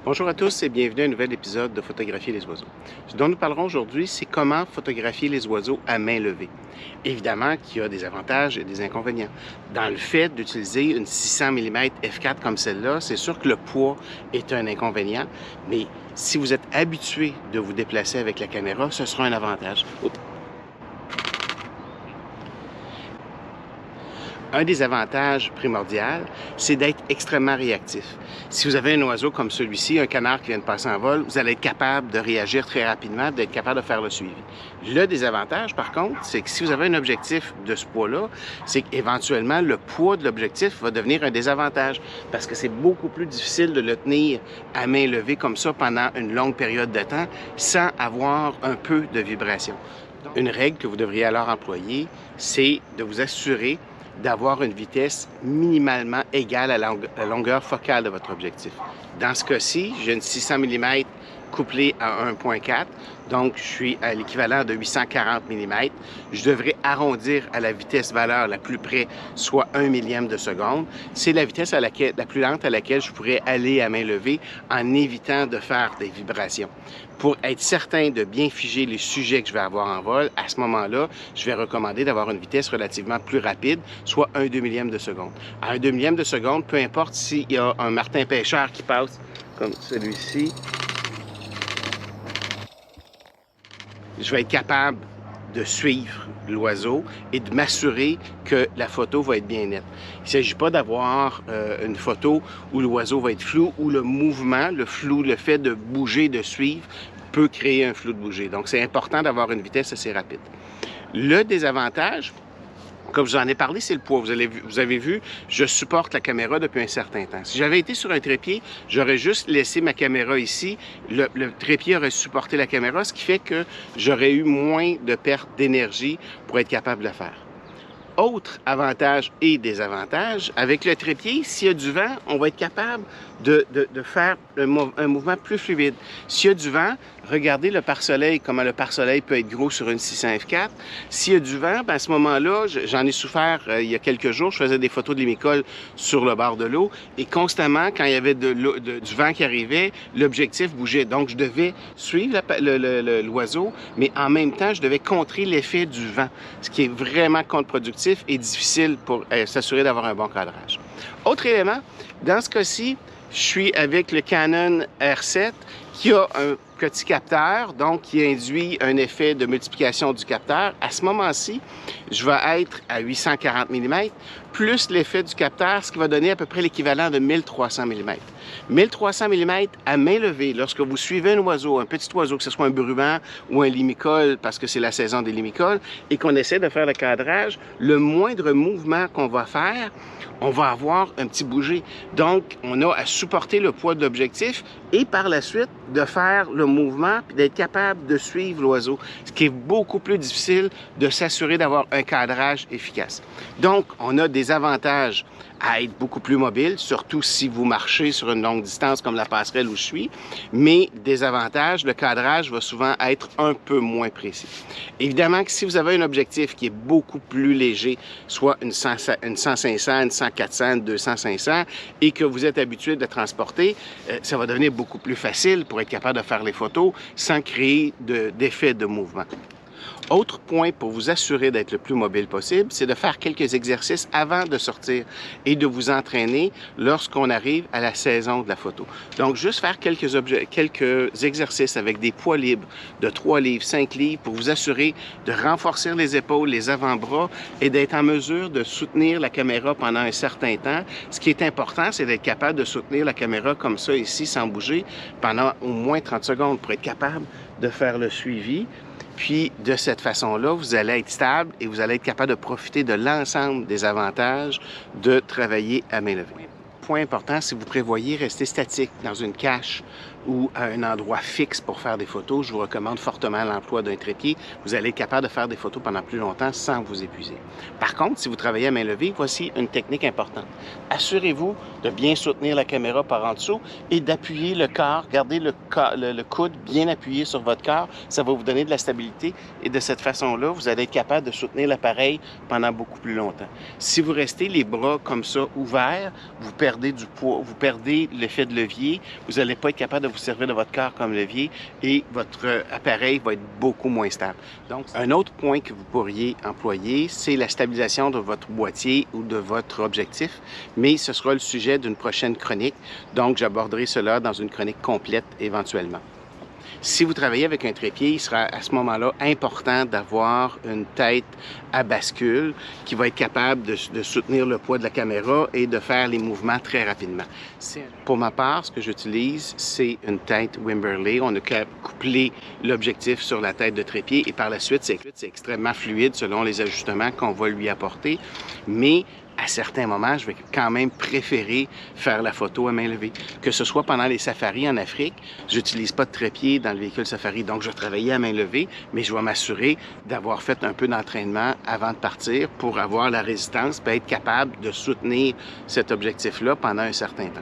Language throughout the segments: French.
Bonjour à tous et bienvenue à un nouvel épisode de Photographier les oiseaux. Ce dont nous parlerons aujourd'hui, c'est comment photographier les oiseaux à main levée. Évidemment qu'il y a des avantages et des inconvénients. Dans le fait d'utiliser une 600 mm f4 comme celle-là, c'est sûr que le poids est un inconvénient, mais si vous êtes habitué de vous déplacer avec la caméra, ce sera un avantage. Oups. Un des avantages primordiaux, c'est d'être extrêmement réactif. Si vous avez un oiseau comme celui-ci, un canard qui vient de passer en vol, vous allez être capable de réagir très rapidement, d'être capable de faire le suivi. Le désavantage, par contre, c'est que si vous avez un objectif de ce poids-là, c'est qu'éventuellement, le poids de l'objectif va devenir un désavantage parce que c'est beaucoup plus difficile de le tenir à main levée comme ça pendant une longue période de temps sans avoir un peu de vibration. Une règle que vous devriez alors employer, c'est de vous assurer d'avoir une vitesse minimalement égale à la longueur focale de votre objectif. Dans ce cas-ci, j'ai une 600 mm couplée à 1.4, donc je suis à l'équivalent de 840 mm. Je devrais arrondir à la vitesse valeur la plus près, soit 1 millième de seconde. C'est la vitesse la plus lente à laquelle je pourrais aller à main levée en évitant de faire des vibrations. Pour être certain de bien figer les sujets que je vais avoir en vol, à ce moment-là, je vais recommander d'avoir une vitesse relativement plus rapide, soit 1/2 millième de seconde. À 1/2 millième de seconde, peu importe s'il y a un martin pêcheur qui passe, comme celui-ci, je vais être capable de suivre l'oiseau et de m'assurer que la photo va être bien nette. Il ne s'agit pas d'avoir une photo où l'oiseau va être flou, où le mouvement, le flou, le fait de bouger, de suivre, peut créer un flou de bouger. Donc, c'est important d'avoir une vitesse assez rapide. Le désavantage, comme je vous en ai parlé, c'est le poids. Vous avez vu, je supporte la caméra depuis un certain temps. Si j'avais été sur un trépied, j'aurais juste laissé ma caméra ici. Le trépied aurait supporté la caméra, ce qui fait que j'aurais eu moins de perte d'énergie pour être capable de le faire. Autre avantage et désavantage, avec le trépied, s'il y a du vent, on va être capable de faire un mouvement plus fluide. S'il y a du vent, regardez le pare-soleil, comment le pare-soleil peut être gros sur une 600 f4. S'il y a du vent, ben à ce moment-là, j'en ai souffert il y a quelques jours, je faisais des photos de l'hémicole sur le bord de l'eau et constamment, quand il y avait du vent qui arrivait, l'objectif bougeait. Donc, je devais suivre l'oiseau, mais en même temps, je devais contrer l'effet du vent, ce qui est vraiment contre-productif et difficile pour s'assurer d'avoir un bon cadrage. Autre élément, dans ce cas-ci, je suis avec le Canon R7 qui a un petit capteur, donc qui induit un effet de multiplication du capteur. À ce moment-ci, je vais être à 840 mm, plus l'effet du capteur, ce qui va donner à peu près l'équivalent de 1300 mm. 1300 mm à main levée, lorsque vous suivez un oiseau, un petit oiseau, que ce soit un bruant ou un limicole, parce que c'est la saison des limicoles, et qu'on essaie de faire le cadrage, le moindre mouvement qu'on va faire, on va avoir un petit bouger. Donc, on a à supporter le poids de l'objectif et par la suite, de faire le mouvement puis d'être capable de suivre l'oiseau, ce qui est beaucoup plus difficile de s'assurer d'avoir un cadrage efficace. Donc, on a des avantages à être beaucoup plus mobile, surtout si vous marchez sur une longue distance comme la passerelle où je suis, mais des avantages, le cadrage va souvent être un peu moins précis. Évidemment que si vous avez un objectif qui est beaucoup plus léger, soit une 100-500, une 100-400, une 200-500, et que vous êtes habitué de transporter, ça va devenir beaucoup plus facile pour être capable de faire les photos sans créer d'effet de mouvement. Autre point pour vous assurer d'être le plus mobile possible, c'est de faire quelques exercices avant de sortir et de vous entraîner lorsqu'on arrive à la saison de la photo. Donc, juste faire quelques exercices avec des poids libres de 3 livres, 5 livres pour vous assurer de renforcer les épaules, les avant-bras et d'être en mesure de soutenir la caméra pendant un certain temps. Ce qui est important, c'est d'être capable de soutenir la caméra comme ça ici, sans bouger, pendant au moins 30 secondes pour être capable de faire le suivi. Puis, de cette façon-là, vous allez être stable et vous allez être capable de profiter de l'ensemble des avantages de travailler à main levée. Point important, si vous prévoyez rester statique dans une cache ou à un endroit fixe pour faire des photos, je vous recommande fortement l'emploi d'un trépied. Vous allez être capable de faire des photos pendant plus longtemps sans vous épuiser. Par contre, si vous travaillez à main levée, voici une technique importante. Assurez-vous de bien soutenir la caméra par en dessous et d'appuyer le corps. Gardez le coude bien appuyé sur votre corps. Ça va vous donner de la stabilité et de cette façon-là, vous allez être capable de soutenir l'appareil pendant beaucoup plus longtemps. Si vous restez les bras comme ça ouverts, vous perdez perdez du poids, vous perdez l'effet de levier, vous n'allez pas être capable de vous servir de votre corps comme levier et votre appareil va être beaucoup moins stable. Donc, un autre point que vous pourriez employer, c'est la stabilisation de votre boîtier ou de votre objectif, mais ce sera le sujet d'une prochaine chronique, donc j'aborderai cela dans une chronique complète éventuellement. Si vous travaillez avec un trépied, il sera à ce moment-là important d'avoir une tête à bascule qui va être capable de soutenir le poids de la caméra et de faire les mouvements très rapidement. Pour ma part, ce que j'utilise, c'est une tête Wimberley. On a couplé l'objectif sur la tête de trépied et par la suite, c'est extrêmement fluide selon les ajustements qu'on va lui apporter. Mais à certains moments, je vais quand même préférer faire la photo à main levée. Que ce soit pendant les safaris en Afrique, j'utilise pas de trépied dans le véhicule safari, donc je vais travailler à main levée, mais je vais m'assurer d'avoir fait un peu d'entraînement avant de partir pour avoir la résistance et être capable de soutenir cet objectif-là pendant un certain temps.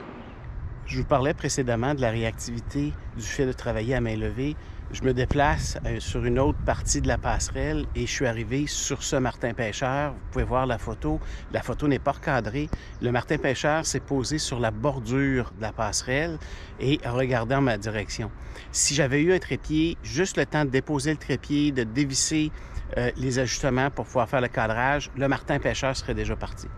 Je vous parlais précédemment de la réactivité du fait de travailler à main levée. Je me déplace sur une autre partie de la passerelle et je suis arrivé sur ce martin pêcheur. Vous pouvez voir la photo. La photo n'est pas recadrée. Le martin pêcheur s'est posé sur la bordure de la passerelle et a regardé en ma direction. Si j'avais eu un trépied, juste le temps de déposer le trépied, de dévisser les ajustements pour pouvoir faire le cadrage, le martin pêcheur serait déjà parti.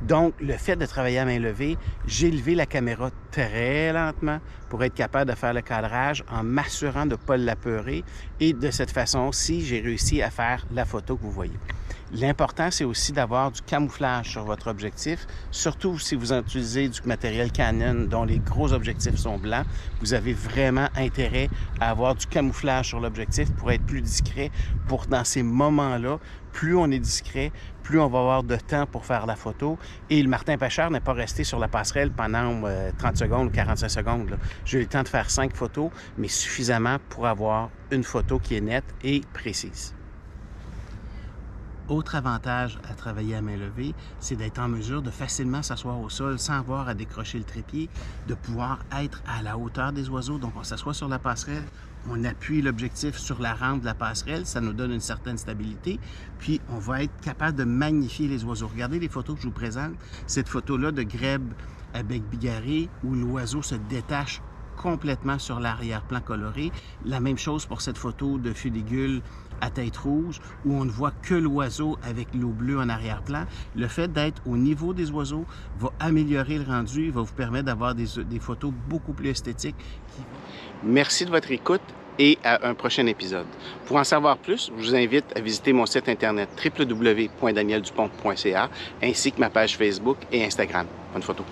Donc, le fait de travailler à main levée, j'ai levé la caméra très lentement pour être capable de faire le cadrage en m'assurant de ne pas l'apeurer. Et de cette façon-ci, j'ai réussi à faire la photo que vous voyez. L'important, c'est aussi d'avoir du camouflage sur votre objectif, surtout si vous utilisez du matériel Canon dont les gros objectifs sont blancs. Vous avez vraiment intérêt à avoir du camouflage sur l'objectif pour être plus discret. Pour dans ces moments-là, plus on est discret, plus on va avoir de temps pour faire la photo. Et le martin pêcheur n'est pas resté sur la passerelle pendant 30 secondes ou 45 secondes. J'ai eu le temps de faire 5 photos, mais suffisamment pour avoir une photo qui est nette et précise. Autre avantage à travailler à main levée, c'est d'être en mesure de facilement s'asseoir au sol sans avoir à décrocher le trépied, de pouvoir être à la hauteur des oiseaux. Donc, on s'assoit sur la passerelle, on appuie l'objectif sur la rampe de la passerelle, ça nous donne une certaine stabilité, puis on va être capable de magnifier les oiseaux. Regardez les photos que je vous présente, cette photo-là de grèbe à bec bigarré où l'oiseau se détache complètement sur l'arrière-plan coloré. La même chose pour cette photo de fuligule à tête rouge où on ne voit que l'oiseau avec l'eau bleue en arrière-plan. Le fait d'être au niveau des oiseaux va améliorer le rendu, va vous permettre d'avoir des photos beaucoup plus esthétiques. Merci de votre écoute et à un prochain épisode. Pour en savoir plus, je vous invite à visiter mon site internet www.danieldupont.ca ainsi que ma page Facebook et Instagram. Bonne photo.